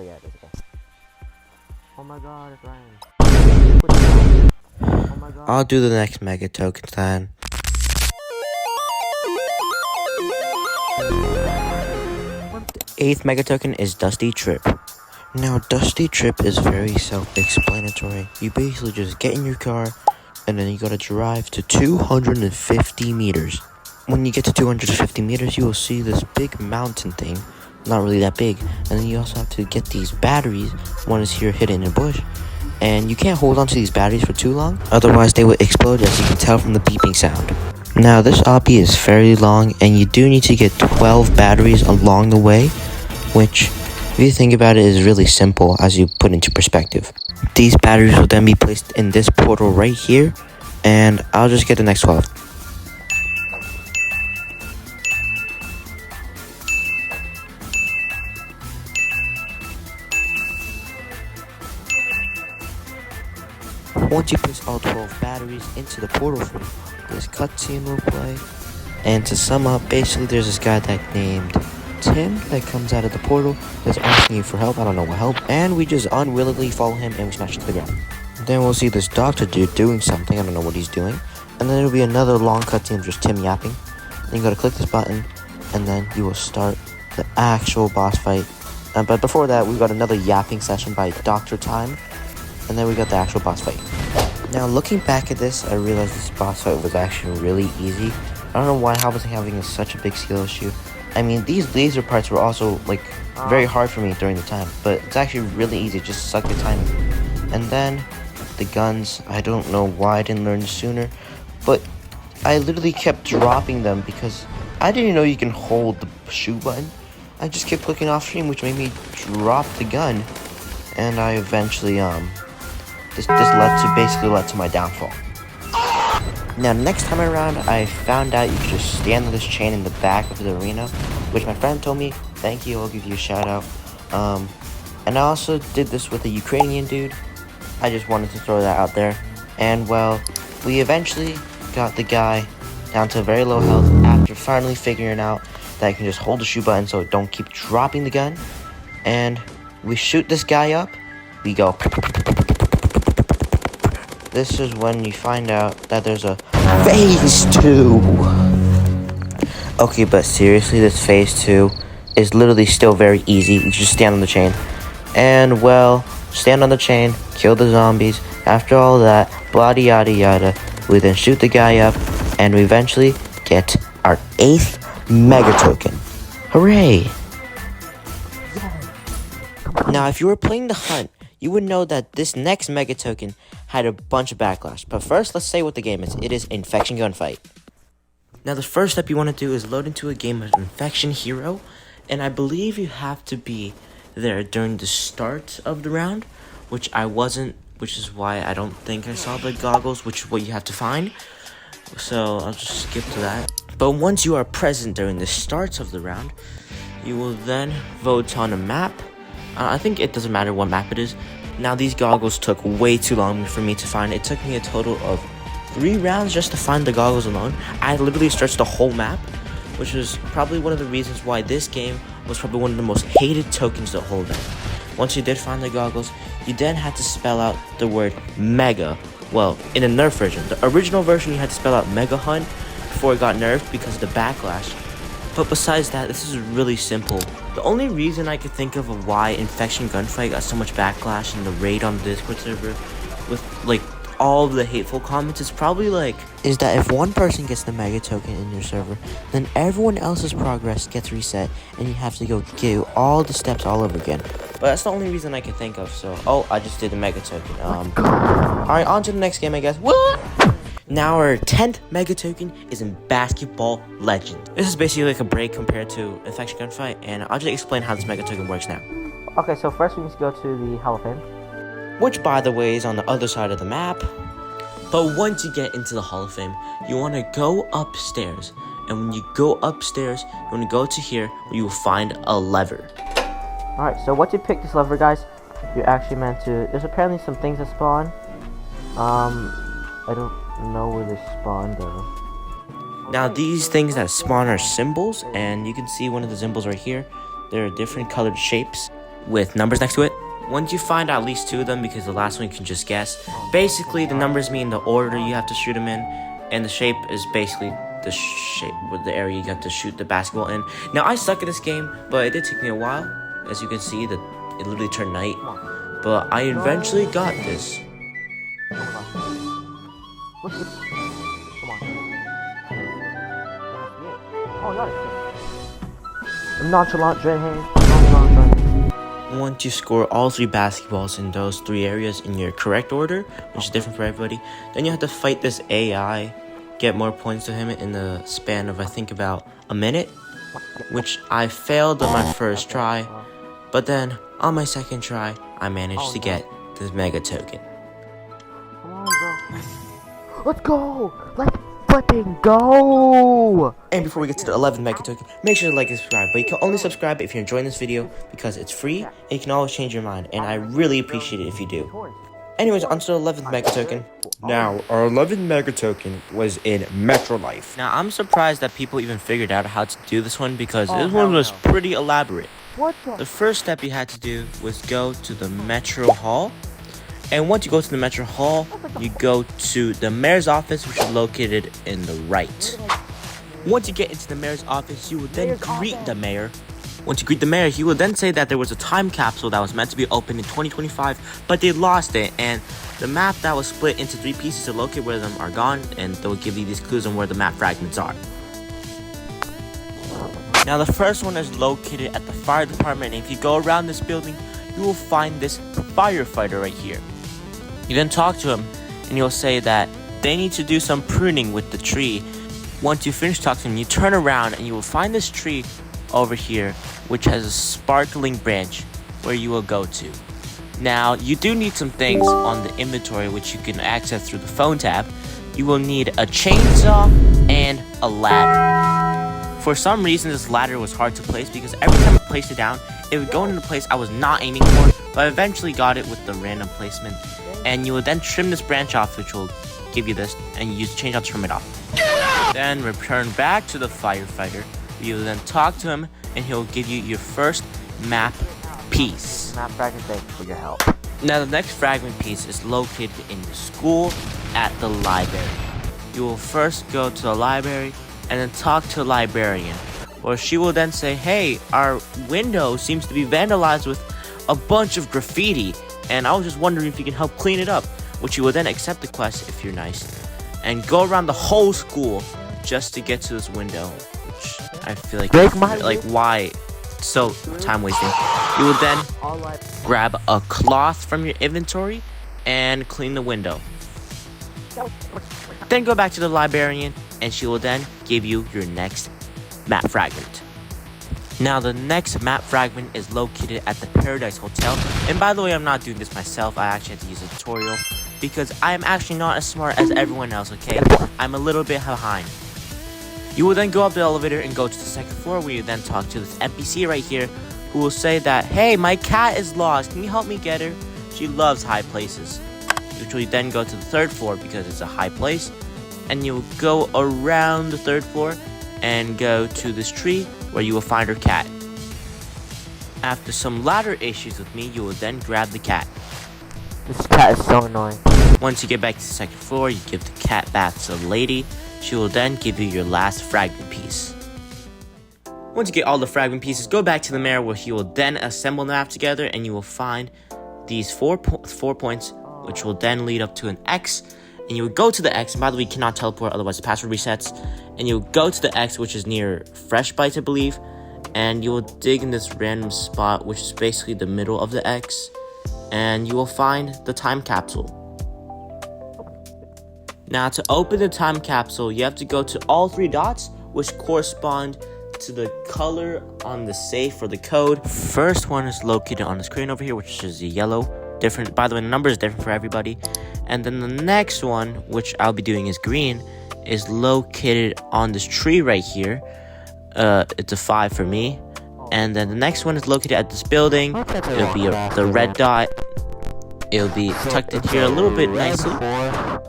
Yeah, it is okay. Oh my god, it's Ryan. Oh my god. I'll do the next mega token then. The 8th mega token is Dusty Trip. Now, Dusty Trip is very self-explanatory. You basically just get in your car, and then you gotta drive to 250 meters. When you get to 250 meters, you will see this big mountain thing. Not really that big. And then you also have to get these batteries. One is here hidden in a bush. And you can't hold on to these batteries for too long, otherwise they will explode, as you can tell from the beeping sound. Now, this obby is fairly long, and you do need to get 12 batteries along the way, which, if you think about it, is really simple as you put into perspective. These batteries will then be placed in this portal right here, and I'll just get the next 12. Once you place all 12 batteries into the portal frame, this cutscene will play. And to sum up, basically there's this guy named Tim that comes out of the portal that's asking you for help. I don't know what help. And we just unwillingly follow him and we smash into the ground. Then we'll see this doctor dude doing something. I don't know what he's doing. And then there'll be another long cutscene of just Tim yapping. Then you gotta click this button and then you will start the actual boss fight. But before that, we've got another yapping session by Dr. Time. And then we got the actual boss fight. Now, looking back at this, I realized this boss fight was actually really easy. I don't know why I was having such a big skill issue. I mean, these laser parts were also, like, very hard for me during the time. But it's actually really easy, just suck your timing. And then, the guns, I don't know why I didn't learn sooner. But I literally kept dropping them because I didn't know you can hold the shoot button. I just kept clicking off stream, which made me drop the gun. And I eventually, This basically led to my downfall. Now, next time around, I found out you could just stand on this chain in the back of the arena, which my friend told me. Thank you, I'll give you a shout out. And I also did this with a Ukrainian dude. I just wanted to throw that out there. And, well, we eventually got the guy down to very low health after finally figuring out that I can just hold the shoot button so it don't keep dropping the gun. And we shoot this guy up. We go. This is when you find out that there's a phase 2. Okay, but seriously, this phase 2 is literally still very easy. You just stand on the chain. And, well, stand on the chain, kill the zombies. After all that, blah yada yada, we then shoot the guy up, and we eventually get our 8th mega token. Hooray! Now, if you were playing the hunt, you would know that this next mega token had a bunch of backlash. But first, let's say what the game is. It is Infection Gunfight. Now, the first step you want to do is load into a game of Infection Hero. And I believe you have to be there during the start of the round, which I wasn't, which is why I don't think I saw the goggles, which is what you have to find. So I'll just skip to that. But once you are present during the starts of the round, you will then vote on a map. I think it doesn't matter what map it is. Now, these goggles took way too long for me to find. It took me a total of 3 rounds just to find the goggles alone. I literally searched the whole map, which was probably one of the reasons why this game was probably one of the most hated tokens the whole day. Once you did find the goggles, you then had to spell out the word Mega. Well, in a nerf version. The original version, you had to spell out Mega Hunt before it got nerfed because of the backlash. But besides that, this is really simple. The only reason I could think of why Infection Gunfight got so much backlash in the raid on the Discord server with, like, all of the hateful comments is probably, is that if one person gets the mega token in your server, then everyone else's progress gets reset, and you have to go do all the steps all over again. But that's the only reason I can think of, so... Oh, I just did the mega token. Alright, on to the next game, I guess. What? Now our 10th mega token is in Basketball Legend. This is basically like a break compared to Infection Gunfight, and I'll just explain how this mega token works now. Okay, so first we need to go to the Hall of Fame. Which, by the way, is on the other side of the map. But once you get into the Hall of Fame, you want to go upstairs. And when you go upstairs, you want to go to here where you will find a lever. Alright, so once you pick this lever, guys, you're actually meant to... There's apparently some things that spawn. I don't know where they spawn though. Now, these things that spawn are symbols, and you can see one of the symbols right here. There are different colored shapes. with numbers next to it. Once you find at least 2 of them, because the last one you can just guess, basically the numbers mean the order you have to shoot them in, and the shape is basically the shape with the area you have to shoot the basketball in. Now I suck at this game, but it did take me a while. As you can see, that it literally turned night, but I eventually got this. Come on. Oh, got it. Nonchalant dreadhead. Once you score all 3 basketballs in those 3 areas in your correct order, which is different for everybody, then you have to fight this AI, get more points to him in the span of I think about a minute, which I failed on my first try, but then on my second try, I managed to get this mega token. Come on, bro. Let's go! Let's flipping go! And before we get to the 11th mega token, make sure to like and subscribe. But you can only subscribe if you're enjoying this video because it's free and you can always change your mind. And I really appreciate it if you do. Anyways, on to the 11th mega token. Now, our 11th mega token was in Metro Life. Now, I'm surprised that people even figured out how to do this one because this one was pretty elaborate. The first step you had to do was go to the Metro Hall. And once you go to the Metro Hall, you go to the mayor's office, which is located in the right. Once you get into the mayor's office, you will then greet the mayor. Once you greet the mayor, he will then say that there was a time capsule that was meant to be opened in 2025, but they lost it, and the map that was split into 3 pieces to locate where them are gone, and they'll give you these clues on where the map fragments are. Now, the first one is located at the fire department, and if you go around this building, you will find this firefighter right here. You then talk to him, and you'll say that they need to do some pruning with the tree. Once you finish talking to him, you turn around, and you will find this tree over here, which has a sparkling branch where you will go to. Now, you do need some things on the inventory, which you can access through the phone tab. You will need a chainsaw and a ladder. For some reason, this ladder was hard to place because every time I placed it down, it would go into the place I was not aiming for, but I eventually got it with the random placement. And you will then trim this branch off, which will give you this, and you use the chainsaw to trim it off. Then return back to the firefighter. You will then talk to him, and he'll give you your first map piece. Map fragment, thank you for your help. Now, the next fragment piece is located in the school at the library. You will first go to the library and then talk to the librarian, or she will then say, hey, our window seems to be vandalized with a bunch of graffiti, and I was just wondering if you can help clean it up, which you will then accept the quest if you're nice, and go around the whole school just to get to this window, which I feel like why so time wasting. You will then grab a cloth from your inventory and clean the window. Then go back to the librarian, and she will then give you your next map fragment. Now, the next map fragment is located at the Paradise Hotel. And by the way, I'm not doing this myself. I actually had to use a tutorial because I am actually not as smart as everyone else, okay? I'm a little bit behind. You will then go up the elevator and go to the 2nd floor, where you then talk to this NPC right here who will say that, hey, my cat is lost. Can you help me get her? She loves high places. Which will then go to the 3rd floor because it's a high place. And you'll go around the 3rd floor and go to this tree where you will find her cat. After some ladder issues with me, you will then grab the cat. This cat is so annoying. Once you get back to the 2nd floor, you give the cat back to the lady. She will then give you your last fragment piece. Once you get all the fragment pieces, go back to the mayor, where he will then assemble the map together, and you will find these 4 points, which will then lead up to an X. And you will go to the X, and by the way, you cannot teleport, otherwise the password resets. And you will go to the X, which is near Fresh Bites, I believe. And you will dig in this random spot, which is basically the middle of the X. And you will find the time capsule. Now, to open the time capsule, you have to go to all 3 dots, which correspond to the color on the safe or the code. First one is located on the screen over here, which is the yellow. Different, by the way, the number is different for everybody. And then the next one, which I'll be doing is green, is located on this tree right here. It's a 5 for me. And then the next one is located at this building. It'll be the red dot. It'll be tucked in here a little bit nicely.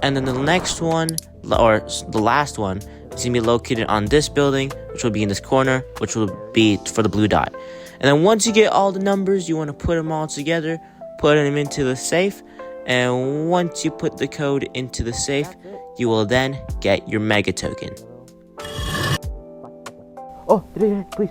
And then the next one, or the last one, is going to be located on this building, which will be in this corner, which will be for the blue dot. And then once you get all the numbers, you want to put them all together, put them into the safe. And once you put the code into the safe, you will then get your mega token. Oh, please.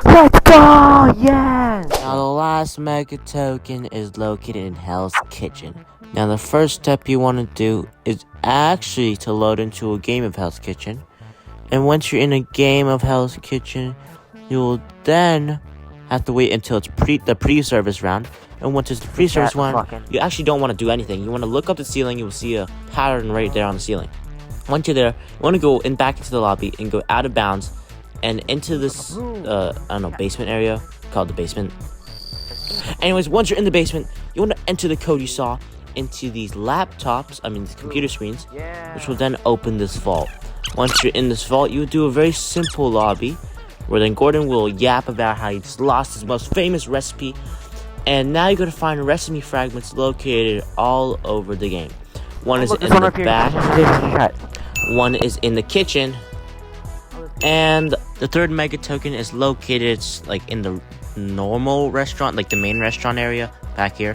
Let's go! Yes! Now the last mega token is located in Hell's Kitchen. Now the first step you want to do is actually to load into a game of Hell's Kitchen. And once you're in a game of Hell's Kitchen, you will then have to wait until it's the pre-service round. And once it's the pre-service one, you actually don't want to do anything. You want to look up the ceiling. You will see a pattern right there on the ceiling. Once you're there, you want to go back into the lobby and go out of bounds and into this, basement area called the basement. Anyways, once you're in the basement, you want to enter the code you saw into these these computer screens, which will then open this vault. Once you're in this vault, you will do a very simple lobby, where then Gordon will yap about how he just lost his most famous recipe, and now you're going to find recipe fragments located all over the game. One is in the back, one is in the kitchen, and the third mega token is located like in the normal restaurant, like the main restaurant area back here.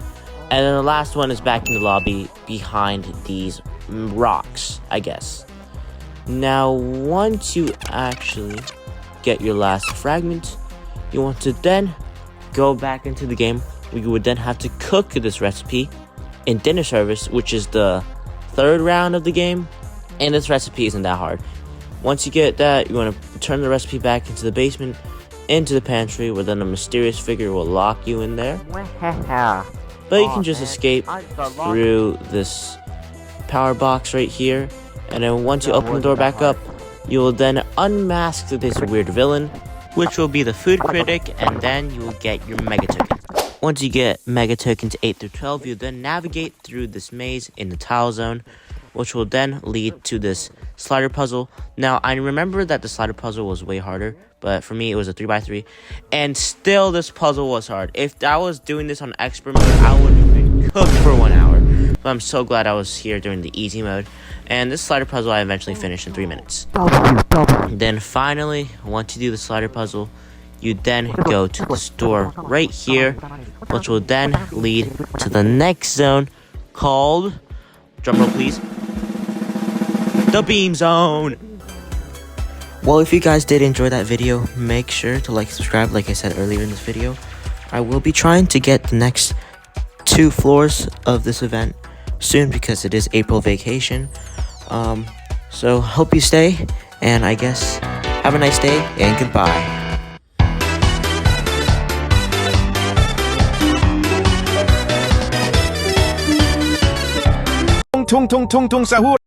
And then the last one is back in the lobby behind these rocks, I guess. Now, once you actually get your last fragment, you want to then go back into the game. You would then have to cook this recipe in dinner service, which is the third round of the game. And this recipe isn't that hard. Once you get that, you want to turn the recipe back into the basement, into the pantry, where then a mysterious figure will lock you in there. But you can just escape through this power box right here. And then once you open the door back up, you will then unmask this weird villain, which will be the food critic, and then you will get your mega token. Once you get mega tokens 8 through 12, you'll then navigate through this maze in the tile zone, which will then lead to this slider puzzle. Now, I remember that the slider puzzle was way harder, but for me, it was a 3x3, and still this puzzle was hard. If I was doing this on expert mode, I would have been cooked for 1 hour, but I'm so glad I was here during the easy mode, and this slider puzzle I eventually finished in 3 minutes. Then finally, once you do the slider puzzle, you then go to the store right here, which will then lead to the next zone called, drumroll please, the beam zone. Well, if you guys did enjoy that video, make sure to like, subscribe, like I said earlier in this video. I will be trying to get the next 2 floors of this event soon because it is April vacation. So hope you stay, and I guess have a nice day and goodbye. Tung tung tung tung sahur.